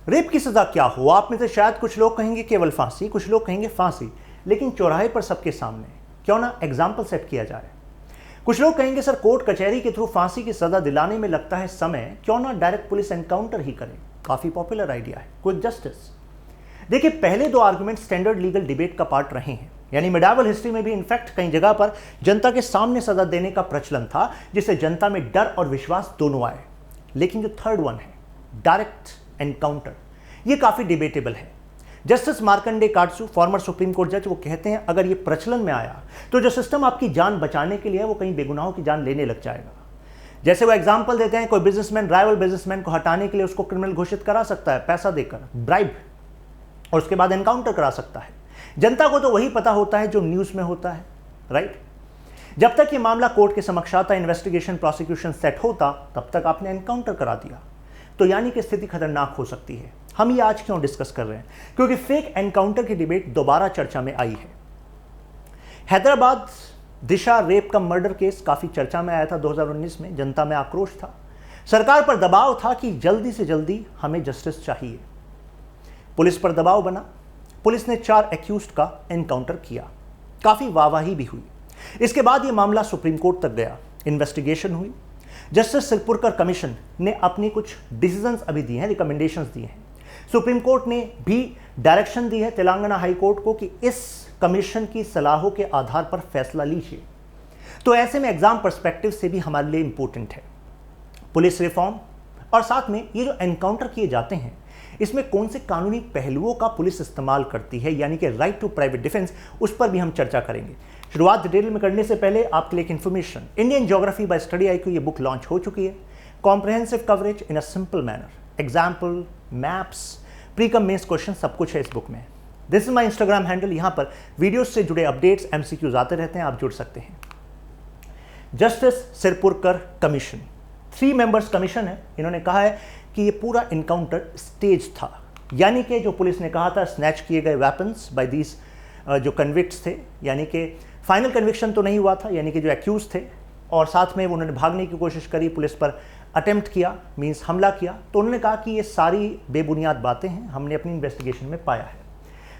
Rape की सजा क्या हो? आप में से शायद कुछ लोग कहेंगे केवल फांसी, कुछ लोग कहेंगे फांसी, लेकिन चौराहे पर सबके सामने क्यों ना एग्जाम्पल सेट किया जाए। कुछ लोग कहेंगे सर कोर्ट कचहरी के थ्रू फांसी की सजा दिलाने में लगता है समय, क्यों ना डायरेक्ट पुलिस एनकाउंटर ही करें। काफी पॉपुलर आइडिया है, क्विक जस्टिस। देखिए, पहले दो आर्गुमेंट स्टैंडर्ड लीगल डिबेट का पार्ट रहे हैं, यानी मिडावल हिस्ट्री में भी इनफैक्ट कई जगह पर जनता के सामने सजा देने का प्रचलन था, जिससे जनता में डर और विश्वास दोनों आए। लेकिन जो थर्ड वन है, डायरेक्ट एनकाउंटर, ये काफी डिबेटेबल है। Justice Markandey Katju, former supreme court जज, वो कहते हैं अगर ये प्रचलन में आया तो जो सिस्टम आपकी जान बचाने के लिए है वो कहीं बेगुनाहों की जान लेने लग जाएगा। जैसे वो एग्जांपल देते हैं, कोई बिजनेसमैन राइवल बिजनेसमैन को हटाने के लिए उसको क्रिमिनल घोषित करा सकता है पैसा देकर, ब्राइब, और उसके बाद एनकाउंटर करा सकता है। जनता को तो वही पता होता है जो न्यूज में होता है, राइट। जब तक ये मामला कोर्ट के समक्ष आता, इन्वेस्टिगेशन प्रोसिक्यूशन सेट होता, तब तक आपने एनकाउंटर करा दिया, तो यानी कि स्थिति खतरनाक हो सकती है। हम ये आज क्यों डिस्कस कर रहे हैं? क्योंकि फेक एनकाउंटर की डिबेट दोबारा चर्चा में आई है। हैदराबाद दिशा रेप का मर्डर केस काफी चर्चा में आया था 2019 में। जनता में आक्रोश था, सरकार पर दबाव था कि जल्दी से जल्दी हमें जस्टिस चाहिए। पुलिस पर दबाव बना, पुलिस ने 4 एक्यूज्ड का एनकाउंटर किया, काफी वाहवाही भी हुई। इसके बाद यह मामला सुप्रीम कोर्ट तक गया, इन्वेस्टिगेशन हुई। जस्टिस सिरपुरकर कमीशन ने अपनी कुछ डिसीजंस अभी दिए हैं, रिकमेंडेशंस दिए हैं। सुप्रीम कोर्ट ने भी डायरेक्शन दी है तेलंगाना हाई कोर्ट को कि इस कमीशन की सलाहों के आधार पर फैसला लीजिए। तो ऐसे में एग्जाम पर्सपेक्टिव से भी हमारे लिए इंपॉर्टेंट है पुलिस रिफॉर्म, और साथ में ये जो एनकाउंटर किए जाते हैं इसमें कौन से कानूनी पहलुओं का पुलिस इस्तेमाल करती है, यानी कि राइट टू प्राइवेट डिफेंस, उस पर भी हम चर्चा करेंगे। शुरुआत डिटेल में करने से पहले आपके लिए एक information, Indian geography by study IQ ये बुक लॉन्च हो चुकी है। Comprehensive coverage in a simple manner, example, maps, pre cum mains question, सब कुछ है इस बुक में। This is my Instagram handle, यहाँ पर वीडियोस से जुड़े अपडेट्स, MCQs आते रहते हैं, आप जुड़ सकते हैं। Justice Sirpurkar commission 3 members commission है। इन्होंने कहा है कि ये पूरा इनकाउंटर स्टेज था, यानी कि जो पुलिस ने कहा था स्नैच किए गए वेपन्स बाय दीज जो कन्विक्ट्स थे, यानी कि फाइनल कन्विक्शन तो नहीं हुआ था, यानी कि जो एक्यूज थे, और साथ में उन्होंने भागने की कोशिश करी, पुलिस पर अटेम्प्ट किया, मींस हमला किया। तो उन्होंने कहा कि ये सारी बेबुनियाद बातें हैं, हमने अपनी इन्वेस्टिगेशन में पाया है।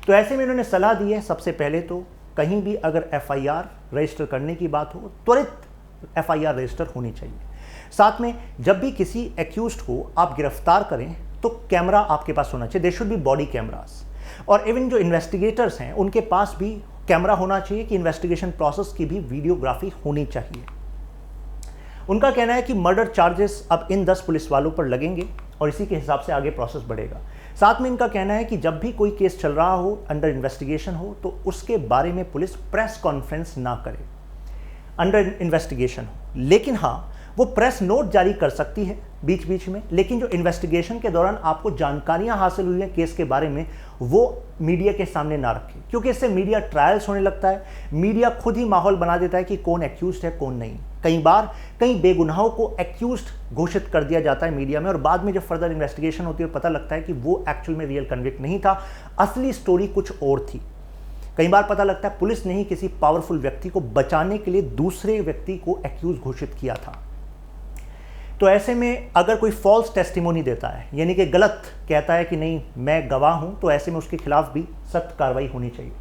तो ऐसे में उन्होंने सलाह दी है, सबसे पहले तो कहीं भी अगर FIR रजिस्टर करने की बात हो, त्वरित FIR रजिस्टर होनी चाहिए। साथ में जब भी किसी एक्यूज्ड को आप गिरफ्तार करें तो कैमरा आपके पास होना चाहिए, there should be body cameras. और इवन जो इन्वेस्टिगेटर्स हैं उनके पास भी कैमरा होना चाहिए कि इन्वेस्टिगेशन प्रोसेस की भी वीडियोग्राफी होनी चाहिए। उनका कहना है कि मर्डर चार्जेस अब इन 10 पुलिस वालों पर लगेंगे और इसी के हिसाब से आगे प्रोसेस बढ़ेगा। साथ में इनका कहना है कि जब भी कोई केस चल रहा हो, अंडर इन्वेस्टिगेशन हो, तो उसके बारे में पुलिस प्रेस कॉन्फ्रेंस ना करे, अंडर इन्वेस्टिगेशन हो। लेकिन हाँ, वो प्रेस नोट जारी कर सकती है बीच बीच में, लेकिन जो इन्वेस्टिगेशन के दौरान आपको जानकारियां हासिल हुई हैं केस के बारे में, वो मीडिया के सामने ना रखें, क्योंकि इससे मीडिया ट्रायल्स होने लगता है। मीडिया खुद ही माहौल बना देता है कि कौन एक्यूज्ड है कौन नहीं। कई बार कई बेगुनाहों को एक्यूज्ड घोषित कर दिया जाता है मीडिया में, और बाद में जब फर्दर इन्वेस्टिगेशन होती है पता लगता है कि वो एक्चुअल में रियल कन्विक्ट नहीं था, असली स्टोरी कुछ और थी। कई बार पता लगता है पुलिस ने ही किसी पावरफुल व्यक्ति को बचाने के लिए दूसरे व्यक्ति को एक्यूज घोषित किया था। तो ऐसे में अगर कोई फॉल्स टेस्टिमोनी देता है, यानी कि गलत कहता है कि नहीं मैं गवाह हूं, तो ऐसे में उसके खिलाफ भी सख्त कार्रवाई होनी चाहिए।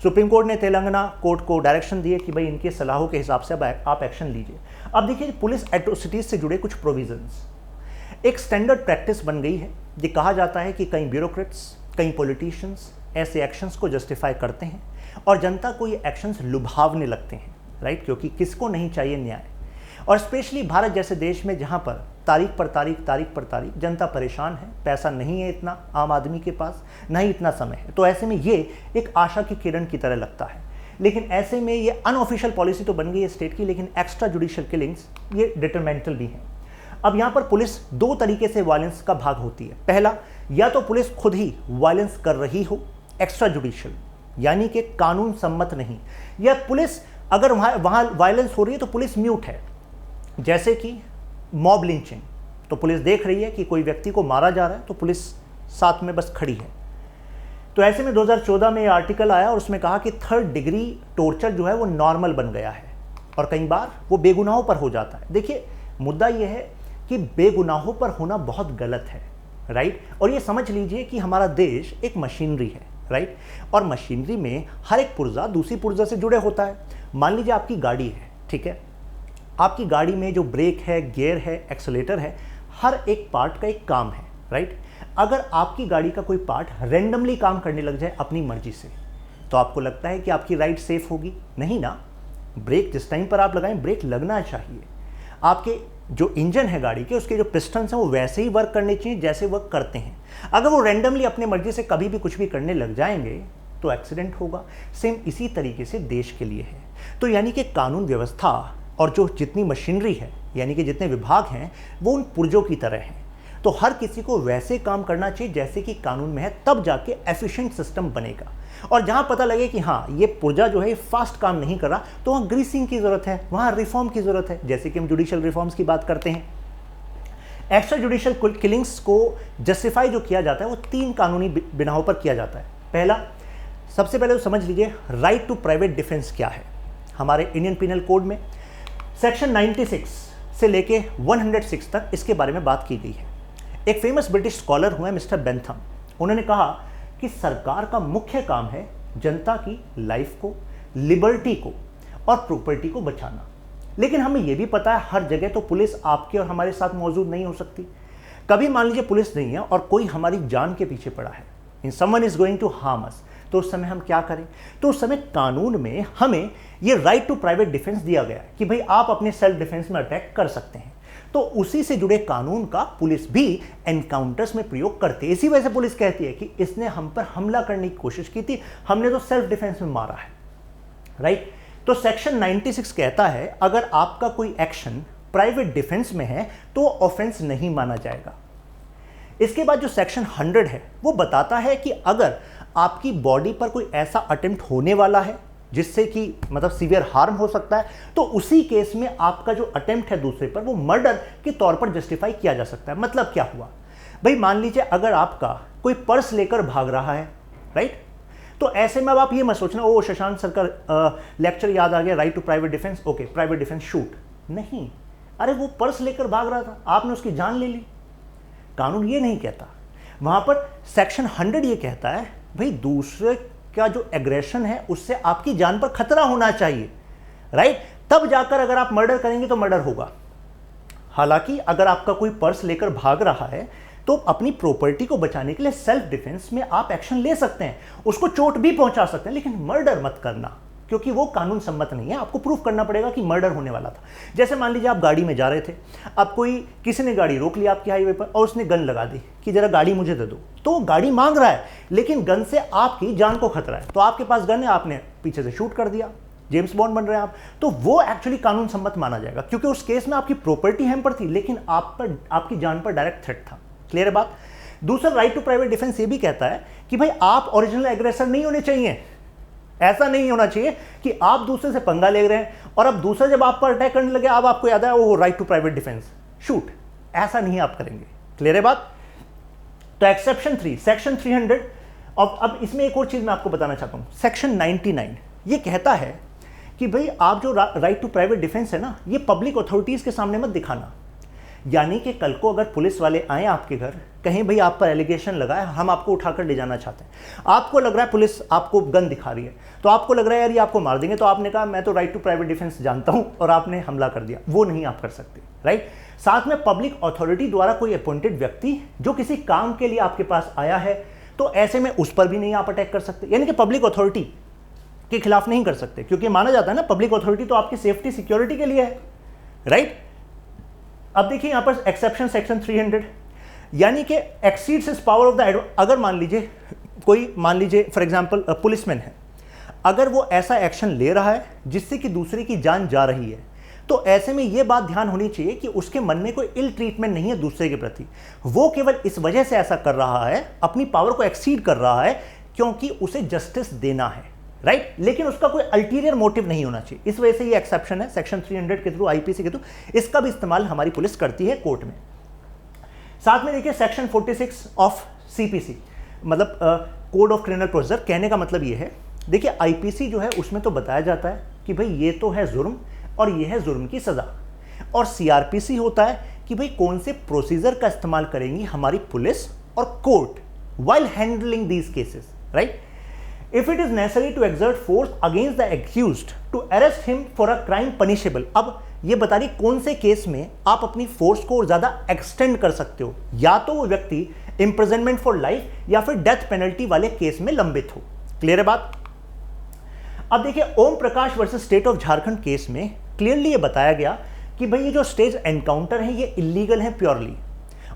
सुप्रीम कोर्ट ने तेलंगाना कोर्ट को डायरेक्शन दिए कि भाई इनके सलाहों के हिसाब से अब आप एक्शन लीजिए। अब देखिए, पुलिस एट्रोसिटीज से जुड़े कुछ प्रोविजंस एक स्टैंडर्ड प्रैक्टिस बन गई है। ये कहा जाता है कि कई ब्यूरोक्रेट्स, कई पॉलिटिशियंस ऐसे एक्शंस को जस्टिफाई करते हैं और जनता को ये एक्शंस लुभावने लगते हैं, राइट, क्योंकि किसको नहीं चाहिए न्याय। और स्पेशली भारत जैसे देश में जहां पर तारीख पर तारीख जनता परेशान है, पैसा नहीं है इतना आम आदमी के पास, ना ही इतना समय है, तो ऐसे में ये एक आशा की किरण की तरह लगता है। लेकिन ऐसे में ये अनऑफिशियल पॉलिसी तो बन गई है स्टेट की, लेकिन एक्स्ट्रा जुडिशियल किलिंग्स ये डिटरमेंटल भी हैं। अब यहाँ पर पुलिस 2 तरीके से वायलेंस का भाग होती है। पहला, या तो पुलिस खुद ही वायलेंस कर रही हो, एक्स्ट्रा जुडिशियल, यानी कि कानून सम्मत नहीं, या पुलिस अगर वहाँ वायलेंस हो रही है तो पुलिस म्यूट है, जैसे कि मॉब लिंचिंग, तो पुलिस देख रही है कि कोई व्यक्ति को मारा जा रहा है तो पुलिस साथ में बस खड़ी है। तो ऐसे में 2014 में ये आर्टिकल आया और उसमें कहा कि 3rd डिग्री टॉर्चर जो है वो नॉर्मल बन गया है और कई बार वो बेगुनाहों पर हो जाता है। देखिए, मुद्दा ये है कि बेगुनाहों पर होना बहुत गलत है, राइट। और ये समझ लीजिए कि हमारा देश एक मशीनरी है, राइट। और मशीनरी में हर एक पुर्जा दूसरी पुर्जा से जुड़े होता है। मान लीजिए आपकी गाड़ी है, ठीक है, आपकी गाड़ी में जो ब्रेक है, गियर है, एक्सेलेटर है, हर एक पार्ट का एक काम है, राइट। अगर आपकी गाड़ी का कोई पार्ट रेंडमली काम करने लग जाए अपनी मर्जी से, तो आपको लगता है कि आपकी राइड सेफ होगी? नहीं ना। ब्रेक जिस टाइम पर आप लगाएं, ब्रेक लगना चाहिए। आपके जो इंजन है गाड़ी के, उसके जो पिस्टन्स हैं वो वैसे ही वर्क करने चाहिए जैसे वर्क करते हैं। अगर वो रेंडमली अपनी मर्जी से कभी भी कुछ भी करने लग जाएंगे तो एक्सीडेंट होगा। सेम इसी तरीके से देश के लिए है। तो यानी कि कानून व्यवस्था और जो जितनी मशीनरी है, यानी कि जितने विभाग हैं, वो उन पुर्जों की तरह हैं। तो हर किसी को वैसे काम करना चाहिए जैसे कि कानून में है, तब जाके एफिशिएंट सिस्टम बनेगा। और जहां पता लगे कि हाँ ये पुर्जा जो है फास्ट काम नहीं कर रहा, तो वहां ग्रीसिंग की जरूरत है, वहां रिफॉर्म की जरूरत है। जैसे कि हम जुडिशियल रिफॉर्म्स की बात करते हैं, एक्स्ट्रा जुडिशियल किलिंग्स को जस्टिफाई जो किया जाता है वो 3 कानूनी बिनाहों पर किया जाता है। पहला, सबसे पहले तो समझ लीजिए राइट टू प्राइवेट डिफेंस क्या है। हमारे इंडियन पिनल कोड में सेक्शन 96 से लेके 106 तक इसके बारे में बात की गई है। एक फेमस ब्रिटिश स्कॉलर हुए मिस्टर बेंथम, उन्होंने कहा कि सरकार का मुख्य काम है जनता की लाइफ को, लिबर्टी को और प्रॉपर्टी को बचाना। लेकिन हमें यह भी पता है हर जगह तो पुलिस आपके और हमारे साथ मौजूद नहीं हो सकती। कभी मान लीजिए पुलिस नहीं है और कोई हमारी जान के पीछे पड़ा है, in someone is going to harm us, तो उस समय हम क्या करें? तो उस समय कानून में हमें ये राइट टू प्राइवेट डिफेंस दिया गया है कि भाई आप अपने सेल्फ डिफेंस में अटैक कर सकते हैं। तो उसी से जुड़े कानून का पुलिस भी एनकाउंटर्स में प्रयोग करती है। इसी वजह से पुलिस कहती है कि इसने हम पर हमला करने की कोशिश की थी, हमने तो सेल्फ डिफेंस में मारा है, राइट। तो सेक्शन 96 कहता है अगर आपका कोई एक्शन प्राइवेट डिफेंस में है तो ऑफेंस नहीं माना जाएगा। इसके बाद जो सेक्शन 100 है वो बताता है कि अगर आपकी बॉडी पर कोई ऐसा अटेम्प्ट होने वाला है जिससे कि मतलब सीवियर हार्म हो सकता है, तो उसी केस में आपका जो अटेम्प्ट है दूसरे पर वो मर्डर के तौर पर जस्टिफाई किया जा सकता है। मतलब क्या हुआ भाई, मान लीजिए अगर आपका कोई पर्स लेकर भाग रहा है, राइट, तो ऐसे में अब आप ये मत सोचना ओ शशांक सर का लेक्चर याद आ गया, right to private defence, okay private defence shoot. नहीं, अरे वो पर्स लेकर भाग रहा था, आपने उसकी जान ले ली। कानून ये नहीं कहता। वहां पर सेक्शन 100 ये कहता है भाई दूसरे का जो एग्रेशन है उससे आपकी जान पर खतरा होना चाहिए, राइट। तब जाकर अगर आप मर्डर करेंगे तो मर्डर होगा। हालांकि अगर आपका कोई पर्स लेकर भाग रहा है तो अपनी प्रॉपर्टी को बचाने के लिए सेल्फ डिफेंस में आप एक्शन ले सकते हैं, उसको चोट भी पहुंचा सकते हैं, लेकिन मर्डर मत करना, क्योंकि वो कानून सम्मत नहीं है। आपको प्रूफ करना पड़ेगा कि मर्डर होने वाला था। जैसे मान लीजिए आप गाड़ी में जा रहे थे, अब किसी ने गाड़ी रोक लिया आपकी हाईवे पर और उसने गन लगा दी कि जरा गाड़ी मुझे दे दो, तो गाड़ी मांग रहा है लेकिन गन से आपकी जान को खतरा है, तो आपके पास गन है, आपने पीछे से शूट कर दिया, जेम्स बॉन्ड बन रहे हैं आप, तो वो एक्चुअली कानून सम्मत माना जाएगा, क्योंकि उस केस में आपकी प्रॉपर्टी हैम्पर थी लेकिन आपकी जान पर डायरेक्ट थ्रेट था। क्लियर है बात। दूसरा राइट टू प्राइवेट डिफेंस ये भी कहता है कि भाई आप ओरिजिनल एग्रेसर नहीं होने चाहिए। ऐसा नहीं होना चाहिए कि आप दूसरे से पंगा ले रहे हैं और अब दूसरा जब आप पर अटैक करने लगे अब आपको याद है वो right to private defence shoot, ऐसा नहीं आप करेंगे। क्लियर है बात। तो एक्सेप्शन 3 सेक्शन 300। और अब इसमें एक और चीज मैं आपको बताना चाहता हूं, सेक्शन 99 ये कहता है कि भाई आप जो राइट टू प्राइवेट डिफेंस है ना, ये पब्लिक अथॉरिटीज के सामने मत दिखाना। यानी कि कल को अगर पुलिस वाले आए आपके घर, कहें भाई आप पर एलिगेशन लगा है, हम आपको उठाकर ले जाना चाहते हैं, आपको लग रहा है पुलिस आपको गन दिखा रही है, तो आपको लग रहा है यार ये आपको मार देंगे, तो आपने कहा मैं तो राइट टू प्राइवेट डिफेंस जानता हूं और आपने हमला कर दिया, वो नहीं आप कर सकते, राइट। साथ में पब्लिक अथॉरिटी द्वारा कोई अपॉइंटेड व्यक्ति जो किसी काम के लिए आपके पास आया है, तो ऐसे में उस पर भी नहीं आप अटैक कर सकते, यानी कि पब्लिक अथॉरिटी के खिलाफ नहीं कर सकते, क्योंकि माना जाता है ना पब्लिक अथॉरिटी तो आपकी सेफ्टी सिक्योरिटी के लिए है, राइट। अब देखिए यहां पर एक्सेप्शन सेक्शन 300, यानी कि exceeds his power of the, अगर मान लीजिए फॉर एग्जांपल पुलिसमैन है, अगर वो ऐसा एक्शन ले रहा है जिससे कि दूसरे की जान जा रही है, तो ऐसे में यह बात ध्यान होनी चाहिए कि उसके मन में कोई इल ट्रीटमेंट नहीं है दूसरे के प्रति, वो केवल इस वजह से ऐसा कर रहा है, अपनी पावर को एक्सीड कर रहा है क्योंकि उसे जस्टिस देना है, राइट। लेकिन उसका कोई अल्टीरियर मोटिव नहीं होना चाहिए। इस वजह से ये एक्सेप्शन है सेक्शन 300 के थ्रू, आईपीसी के थ्रू, इसका भी इस्तेमाल हमारी पुलिस करती है कोर्ट में। साथ में देखिए सेक्शन 46 ऑफ सीपीसी, मतलब कोड ऑफ क्रिमिनल प्रोसीजर। कहने का मतलब ये है, देखिए आईपीसी जो है उसमें तो बताया जाता है कि भाई ये तो है जुर्म और ये है जुर्म की सजा, और सीआरपीसी होता है कि भाई कौन से प्रोसीजर का इस्तेमाल करेंगी हमारी पुलिस और court while handling these cases, right? If it is necessary to exert force against the accused to arrest him for a crime punishable, अब ये बता रही कौन से केस में आप अपनी फोर्स को ज्यादा एक्सटेंड कर सकते हो, या तो वो व्यक्ति इंप्रिजनमेंट फॉर लाइफ या फिर डेथ पेनल्टी वाले केस में लंबित हो। क्लियर है बात? अब देखिए Om Prakash versus state of Jharkhand case में क्लियरली ये बताया गया कि भाई ये जो स्टेज एनकाउंटर है ये इलीगल है प्योरली,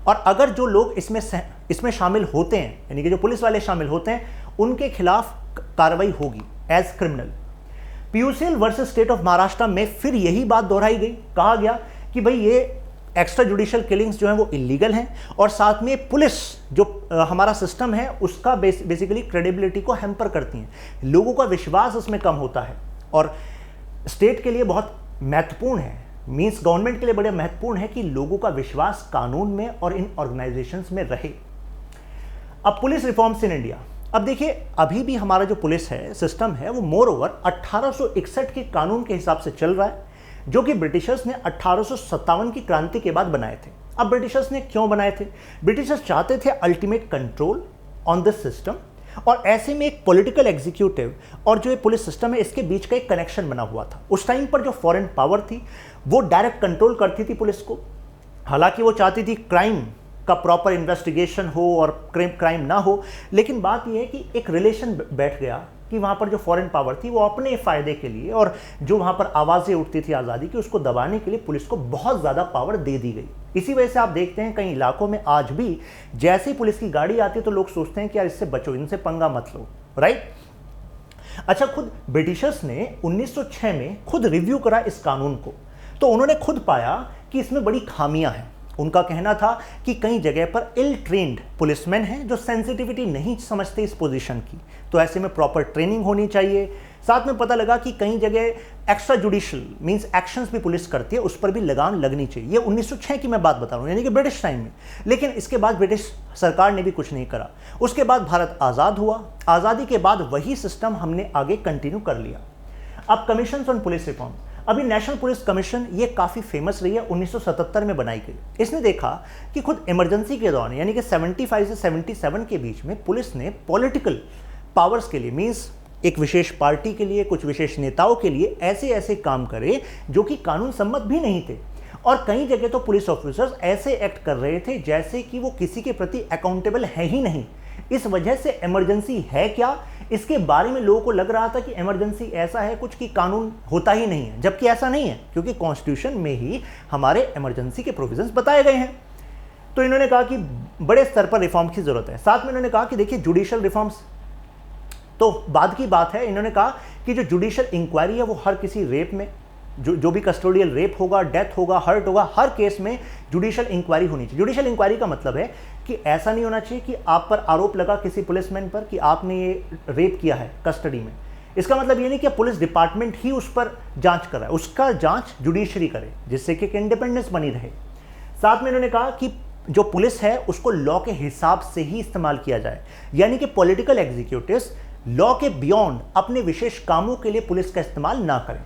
और अगर जो लोग इसमें शामिल होते हैं, यानी कि जो पुलिस वाले शामिल होते हैं, उनके खिलाफ कार्रवाई होगी as criminal. PUCL versus state of Maharashtra में फिर यही बात दोहराई गई, कहा गया कि भाई ये एक्स्ट्रा जुडिशियल किलिंग्स जो हैं वो इलीगल हैं, और साथ में पुलिस जो हमारा सिस्टम है उसका बेसिकली क्रेडिबिलिटी को हैम्पर करती हैं, लोगों का विश्वास उसमें कम होता है, और स्टेट के लिए बहुत महत्वपूर्ण है, मीन्स गवर्नमेंट के लिए बड़े महत्वपूर्ण है कि लोगों का विश्वास कानून में और इन ऑर्गेनाइजेशंस में रहे। अब पुलिस रिफॉर्म्स इन इंडिया, अब देखिए अभी भी हमारा जो पुलिस है सिस्टम है वो मोर ओवर 1861 के कानून के हिसाब से चल रहा है, जो कि ब्रिटिशर्स ने 1857 की क्रांति के बाद बनाए थे। अब ब्रिटिशर्स ने क्यों बनाए थे? ब्रिटिशर्स चाहते थे ultimate control on this system, और ऐसे में एक पॉलिटिकल एग्जीक्यूटिव और जो ये पुलिस सिस्टम है इसके बीच का एक कनेक्शन बना हुआ था। उस टाइम पर जो फॉरेन पावर थी वो डायरेक्ट कंट्रोल करती थी पुलिस को, हालांकि वो चाहती थी क्राइम का प्रॉपर इन्वेस्टिगेशन हो और क्राइम ना हो, लेकिन बात यह है कि एक रिलेशन बैठ गया कि वहाँ पर जो फॉरेन पावर थी वो अपने फ़ायदे के लिए, और जो वहाँ पर आवाज़ें उठती थी आज़ादी की, उसको दबाने के लिए पुलिस को बहुत ज़्यादा पावर दे दी गई। इसी वजह से आप देखते हैं कई इलाकों में आज भी जैसे ही पुलिस की गाड़ी आती है तो लोग सोचते हैं कि यार इससे बचो, इनसे पंगा मत लो, राइट? अच्छा, खुद ब्रिटिशर्स ने 1906 में खुद रिव्यू करा इस कानून को, तो उन्होंने खुद पाया कि इसमें बड़ी खामियां हैं। उनका कहना था कि कई जगह पर इल ट्रेन्ड पुलिसमैन हैं जो सेंसिटिविटी नहीं समझते इस पोजीशन की, तो ऐसे में प्रॉपर ट्रेनिंग होनी चाहिए। साथ में पता लगा कि कई जगह एक्स्ट्रा जुडिशियल मींस एक्शंस भी पुलिस करती है, उस पर भी लगाम लगनी चाहिए। ये 1906 की मैं बात बता रहा हूँ, यानी कि ब्रिटिश टाइम में। लेकिन इसके बाद ब्रिटिश सरकार ने भी कुछ नहीं करा। उसके बाद भारत आज़ाद हुआ, आज़ादी के बाद वही सिस्टम हमने आगे कंटिन्यू कर लिया। अब कमीशन ऑन पुलिस रिफॉर्म, अभी नेशनल पुलिस कमीशन ये काफ़ी फेमस रही है, 1977 में बनाई गई। इसने देखा कि खुद इमरजेंसी के दौरान यानी कि 75 से 77 के बीच में पुलिस ने पॉलिटिकल पावर्स के लिए मींस एक विशेष पार्टी के लिए, कुछ विशेष नेताओं के लिए ऐसे ऐसे काम करे जो कि कानून सम्मत भी नहीं थे, और कई जगह तो पुलिस ऑफिसर्स ऐसे एक्ट कर रहे थे जैसे कि वो किसी के प्रति अकाउंटेबल है ही नहीं। इस वजह से इमरजेंसी है क्या, इसके बारे में लोगों को लग रहा था कि इमरजेंसी ऐसा है कुछ कि कानून होता ही नहीं है, जबकि ऐसा नहीं है, क्योंकि कॉन्स्टिट्यूशन में ही हमारे इमरजेंसी के प्रोविजंस बताए गए हैं। तो इन्होंने कहा कि बड़े स्तर पर रिफॉर्म की जरूरत है। साथ में इन्होंने कहा कि देखिए जुडिशियल रिफॉर्म्स तो बाद की बात है। इन्होंने कहा कि जो जुडिशियल इंक्वायरी है वो हर किसी रेप में, जो भी कस्टोडियल रेप होगा, डेथ होगा, हर्ट होगा, हर केस में जुडिशियल इंक्वायरी होनी चाहिए। जुडिशियल इंक्वायरी का मतलब है कि ऐसा नहीं होना चाहिए कि आप पर आरोप लगा किसी पुलिसमैन पर कि आपने ये रेप किया है कस्टडी में, इसका मतलब ये नहीं कि पुलिस डिपार्टमेंट ही उस पर जांच कर रहा है, उसका जांच जुडिशरी करे जिससे कि इंडिपेंडेंस बनी रहे। साथ में इन्होंने कहा कि जो पुलिस है उसको लॉ के हिसाब से ही इस्तेमाल किया जाए, यानी कि पॉलिटिकल एग्जीक्यूटिव्स लॉ के बियॉन्ड अपने विशेष कामों के लिए पुलिस का इस्तेमाल ना करें।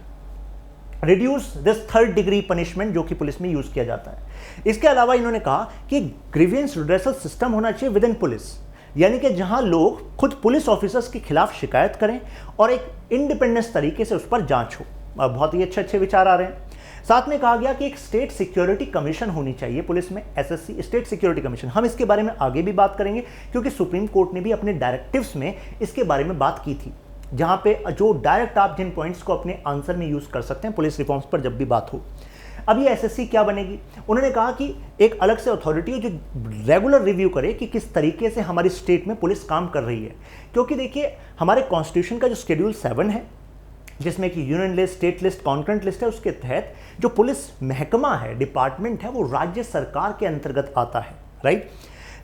Reduce this third degree punishment जो कि पुलिस में यूज किया जाता है। इसके अलावा इन्होंने कहा कि ग्रीवियंस रिड्रेसल सिस्टम होना चाहिए विद इन पुलिस, यानी कि जहां लोग खुद पुलिस ऑफिसर्स के खिलाफ शिकायत करें और एक इंडिपेंडेंस तरीके से उस पर जांच हो। बहुत ही अच्छे विचार आ रहे हैं। साथ में कहा गया कि एक स्टेट सिक्योरिटी कमीशन होनी चाहिए पुलिस में, एसएससी स्टेट सिक्योरिटी कमीशन। हम इसके बारे में आगे भी बात करेंगे क्योंकि सुप्रीम कोर्ट ने भी अपने डायरेक्टिव्स में इसके बारे में बात की थी, जहां पे जो डायरेक्ट आप जिन पॉइंट्स को अपने आंसर में यूज कर सकते हैं पुलिस रिफॉर्म्स पर जब भी बात हो। अब ये एसएससी क्या बनेगी? उन्होंने कहा कि एक अलग से अथॉरिटी है जो रेगुलर रिव्यू करे कि किस तरीके से हमारी स्टेट में पुलिस काम कर रही है, क्योंकि देखिए हमारे कॉन्स्टिट्यूशन का जो शेड्यूल 7 है जिसमें कि union list, state list, concurrent list है, उसके तहत जो पुलिस महकमा है, डिपार्टमेंट है, वो राज्य सरकार के अंतर्गत आता है, राइट।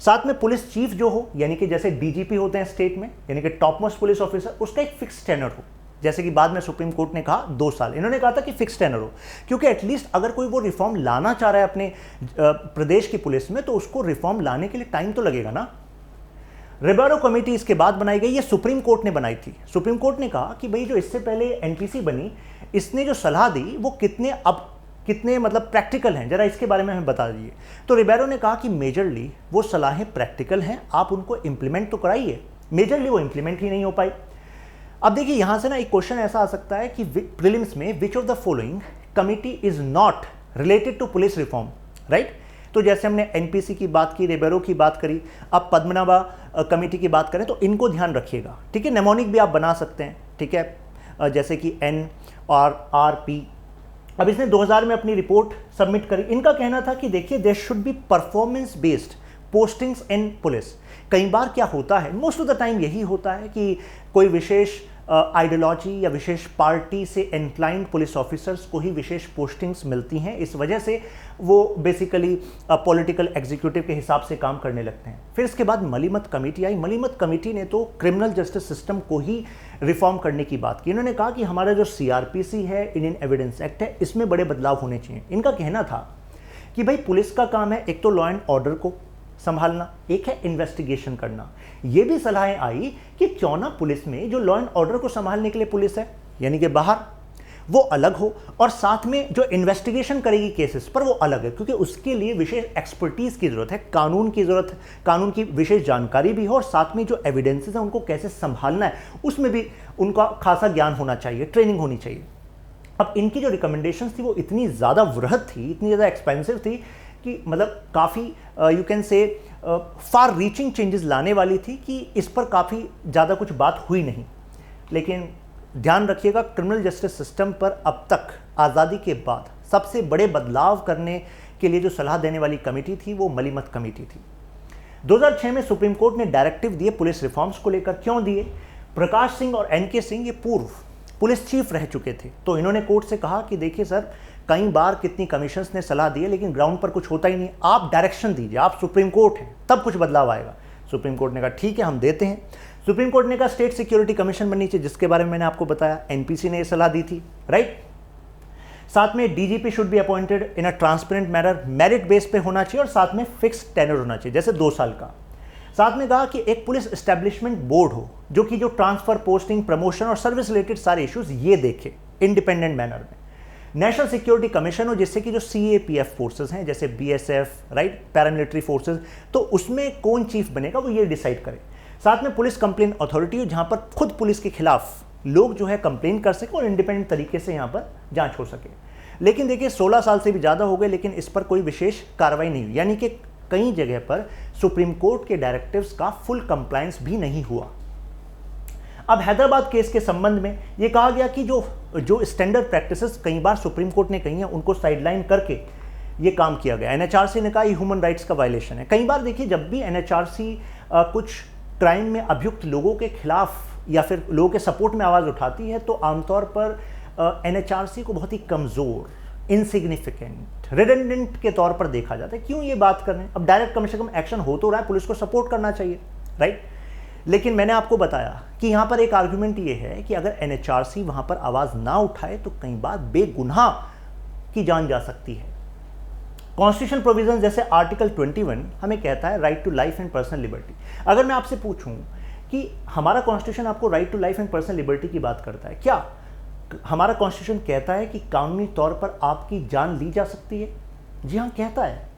साथ में पुलिस चीफ जो हो, यानी कि जैसे डीजीपी होते हैं स्टेट में, यानी कि टॉप मोस्ट पुलिस ऑफिसर, उसका एक फिक्स टेनर हो, जैसे कि बाद में सुप्रीम कोर्ट ने कहा 2 साल, इन्होंने कहा था कि फिक्स टेनर हो, क्योंकि एटलीस्ट अगर कोई वो रिफॉर्म लाना चाह रहा है अपने प्रदेश की पुलिस में तो उसको रिफॉर्म लाने के लिए टाइम तो लगेगा ना। रिबेरो कमेटी इसके बाद बनाई गई, ये सुप्रीम कोर्ट ने बनाई थी। सुप्रीम कोर्ट ने कहा कि भाई जो इससे पहले एनपीसी बनी, इसने जो सलाह दी वो कितने अब कितने मतलब प्रैक्टिकल हैं, जरा इसके बारे में हमें बता दीजिए। तो रिबेरो ने कहा कि मेजरली वो सलाहें प्रैक्टिकल हैं, आप उनको इंप्लीमेंट तो कराइए। मेजरली वो इंप्लीमेंट ही नहीं हो पाई। अब देखिए यहां से ना एक क्वेश्चन ऐसा आ सकता है कि प्रीलिम्स में which of the following committee is not related to police reform, right. तो जैसे हमने एनपीसी की बात की, रिबेरो की बात करी, अब पद्मनाभा कमेटी की बात करें तो इनको ध्यान रखिएगा, ठीक है। नेमोनिक भी आप बना सकते हैं, ठीक है, जैसे कि एन और आर पी। अब इसने 2000 में अपनी रिपोर्ट सबमिट करी। इनका कहना था कि देखिए there should be performance based postings in police. कई बार क्या होता है, मोस्ट ऑफ द टाइम यही होता है कि कोई विशेष आइडियोलॉजी या विशेष पार्टी से इंक्लाइंड पुलिस ऑफिसर्स को ही विशेष पोस्टिंग्स मिलती हैं, इस वजह से वो बेसिकली पॉलिटिकल एग्जीक्यूटिव के हिसाब से काम करने लगते हैं। फिर इसके बाद मलीमत कमेटी आई। मलीमत कमेटी ने तो क्रिमिनल जस्टिस सिस्टम को ही रिफॉर्म करने की बात की। इन्होंने कहा कि हमारा जो सीआरपीसी है, इंडियन एविडेंस एक्ट है, इसमें बड़े बदलाव होने चाहिए। इनका कहना था कि भाई पुलिस का काम है एक तो लॉ एंड ऑर्डर को संभालना, एक है इन्वेस्टिगेशन करना। ये भी सलाहें आई कि क्यों ना पुलिस में जो लॉ एंड ऑर्डर को संभालने के लिए पुलिस है, यानी कि बाहर, वो अलग हो, और साथ में जो इन्वेस्टिगेशन करेगी केसेस पर वो अलग है, क्योंकि उसके लिए विशेष एक्सपर्टीज की जरूरत है, कानून की जरूरत है, कानून की विशेष जानकारी भी हो, और साथ में जो एविडेंसेस है उनको कैसे संभालना है उसमें भी उनका खासा ज्ञान होना चाहिए, ट्रेनिंग होनी चाहिए। अब इनकी जो रिकमेंडेशंस थी वो इतनी ज़्यादा वृहद थी, इतनी ज़्यादा एक्सपेंसिव थी कि मतलब काफ़ी you can say far reaching changes लाने वाली थी, कि इस पर काफ़ी ज़्यादा कुछ बात हुई नहीं। लेकिन ध्यान रखिएगा, क्रिमिनल जस्टिस सिस्टम पर अब तक आज़ादी के बाद सबसे बड़े बदलाव करने के लिए जो सलाह देने वाली कमेटी थी वो मलीमत कमेटी थी। 2006 में सुप्रीम कोर्ट ने डायरेक्टिव दिए पुलिस रिफॉर्म्स को लेकर। क्यों दिए? प्रकाश सिंह और एनके सिंह ये पूर्व पुलिस चीफ रह चुके थे, तो इन्होंने कोर्ट से कहा कि देखिए सर, कई बार कितनी कमीशंस ने सलाह दी है लेकिन ग्राउंड पर कुछ होता ही नहीं, आप डायरेक्शन दीजिए, आप सुप्रीम कोर्ट हैं, तब कुछ बदलाव आएगा। सुप्रीम कोर्ट ने कहा ठीक है हम देते हैं। सुप्रीम कोर्ट ने कहा स्टेट सिक्योरिटी कमीशन बननी चाहिए, जिसके बारे में मैंने आपको बताया, एनपीसी ने यह सलाह दी थी, राइट। साथ में DGP should be appointed in a transparent manner, merit base पे होना चाहिए, और साथ में फिक्स टेन्योर होना चाहिए, जैसे 2 साल का। साथ में कहा कि एक पुलिस एस्टेब्लिशमेंट बोर्ड हो जो कि जो ट्रांसफर, पोस्टिंग, प्रमोशन और सर्विस रिलेटेड सारे इश्यूज ये देखे इंडिपेंडेंट मैनर में। नेशनल सिक्योरिटी कमीशन हो, जिससे कि जो सीएपीएफ फोर्सेस हैं, जैसे बीएसएफ, राइट, पैरामिलिट्री फोर्सेस, तो उसमें कौन चीफ बनेगा वो ये डिसाइड करे। साथ में पुलिस कंप्लेन अथॉरिटी हो, जहां पर खुद पुलिस के खिलाफ लोग जो है कंप्लेन कर सके और इंडिपेंडेंट तरीके से यहां पर जांच हो सके। लेकिन देखिए 16 साल से भी ज़्यादा हो गए लेकिन इस पर कोई विशेष कार्रवाई नहीं हुई, यानी कि कई जगह पर सुप्रीम कोर्ट के डायरेक्टिव्स का फुल कंप्लायंस भी नहीं हुआ। अब हैदराबाद केस के संबंध में यह कहा गया कि जो स्टैंडर्ड प्रैक्टिसेस कई बार सुप्रीम कोर्ट ने कही हैं उनको साइडलाइन करके ये काम किया गया। एनएचआरसी ने कहा ये ह्यूमन राइट्स का वायलेशन है। कई बार देखिए जब भी एनएचआरसी कुछ क्राइम में अभियुक्त लोगों के खिलाफ या फिर लोगों के सपोर्ट में आवाज़ उठाती है तो आमतौर पर एनएचआरसी को बहुत ही कमज़ोर, इनसिग्निफिकेंट, रिडंडेंट के तौर पर देखा जाता है। क्यों ये बात कर रहे हैं? अब डायरेक्ट कम से कम एक्शन हो तो रहा है, पुलिस को सपोर्ट करना चाहिए, राइट। लेकिन मैंने आपको बताया कि यहाँ पर एक आर्गुमेंट ये है कि अगर एनएचआरसी वहाँ पर आवाज़ ना उठाए तो कई बार बेगुनाह की जान जा सकती है। कॉन्स्टिट्यूशन प्रोविजन जैसे आर्टिकल 21 हमें कहता है right to life and personal liberty. अगर मैं आपसे पूछूं कि हमारा कॉन्स्टिट्यूशन आपको right to life and personal liberty की बात करता है, क्या हमारा कॉन्स्टिट्यूशन कहता है कि कानूनी तौर पर आपकी जान ली जा सकती है? जी हाँ, कहता है।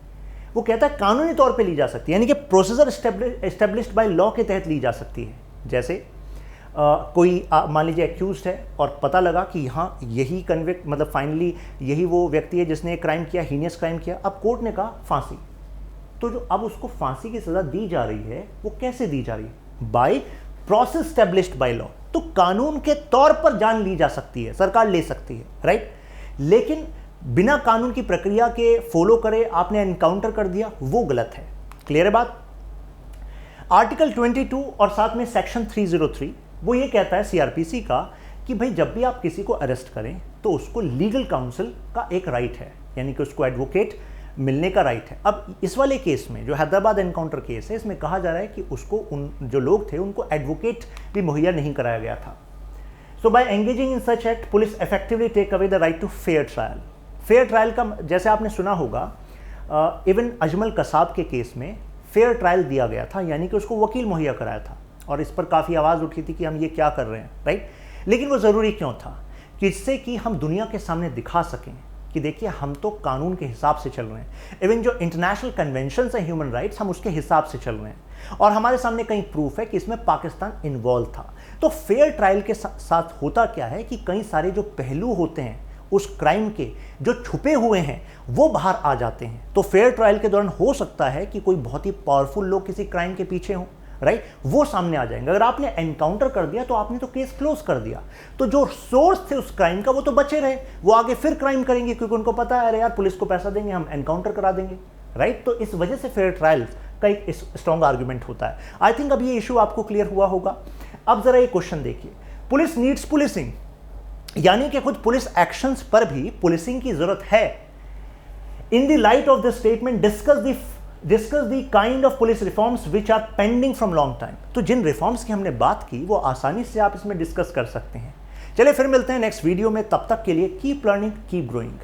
वो कहता है कानूनी तौर पे ली जा सकती है, यानी कि प्रोसीजर एस्टेब्लिश्ड बाय लॉ के तहत ली जा सकती है। जैसे कोई मान लीजिए एक्यूज्ड है और पता लगा कि हाँ यही कन्विक्ट, मतलब फाइनली यही वो व्यक्ति है जिसने क्राइम किया, हीनियस क्राइम किया। अब कोर्ट ने कहा फांसी, तो जो अब उसको फांसी की सज़ा दी जा रही है वो कैसे दी जा रही है? By process established by law. तो कानून के तौर पर जान ली जा सकती है, सरकार ले सकती है, राइट। लेकिन बिना कानून की प्रक्रिया के फॉलो करे आपने एनकाउंटर कर दिया, वो गलत है। क्लियर है बात? आर्टिकल 22 और साथ में सेक्शन 303 वो ये कहता है सीआरपीसी का कि भाई जब भी आप किसी को अरेस्ट करें तो उसको लीगल काउंसिल का एक राइट है, यानी कि उसको एडवोकेट मिलने का राइट है। अब इस वाले केस में जो हैदराबाद एनकाउंटर केस है, इसमें कहा जा रहा है कि उसको उन जो लोग थे उनको एडवोकेट भी मुहैया नहीं कराया गया था। So by engaging in such act police effectively take away the right to fair trial. Fair trial का जैसे आपने सुना होगा, इवन अजमल कसाब के केस में फेयर ट्रायल दिया गया था, यानी कि उसको वकील मुहैया कराया था, और इस पर काफ़ी आवाज़ उठी थी कि हम ये क्या कर रहे हैं, राइट। लेकिन वो ज़रूरी क्यों था? जिससे कि हम दुनिया के सामने दिखा सकें कि देखिए हम तो कानून के हिसाब से चल रहे हैं, इवन जो इंटरनेशनल कन्वेंशन है ह्यूमन राइट्स हम उसके हिसाब से चल रहे हैं, और हमारे सामने कई प्रूफ है कि इसमें पाकिस्तान इन्वॉल्व था। तो फेयर ट्रायल के साथ होता क्या है कि कई सारे जो पहलू होते हैं उस क्राइम के जो छुपे हुए हैं वो बाहर आ जाते हैं। तो फेयर ट्रायल के दौरान हो सकता है कि कोई बहुत ही पावरफुल लोग किसी क्राइम के पीछे हों, राइट, वो सामने आ जाएंगे। अगर आपने एनकाउंटर कर दिया तो आपने तो केस क्लोज कर दिया, तो जो सोर्स थे उस क्राइम का वो तो बचे रहे, वो आगे फिर क्राइम करेंगे क्योंकि उनको पता है अरे यार पुलिस को पैसा देंगे हम एनकाउंटर करा देंगे, राइट। तो इस वजह से फेयर ट्रायल का एक स्ट्रॉन्ग आर्गुमेंट होता है। आई थिंक अब ये इशू आपको क्लियर हुआ होगा। अब जरा ये क्वेश्चन देखिए, पुलिस नीड्स पुलिसिंग, यानी कि खुद पुलिस एक्शंस पर भी पुलिसिंग की जरूरत है। In the light of this statement discuss the kind of police reforms which are pending from long time. तो जिन रिफॉर्म्स की हमने बात की वो आसानी से आप इसमें डिस्कस कर सकते हैं। चलिए फिर मिलते हैं नेक्स्ट वीडियो में, तब तक के लिए कीप लर्निंग कीप ग्रोइंग।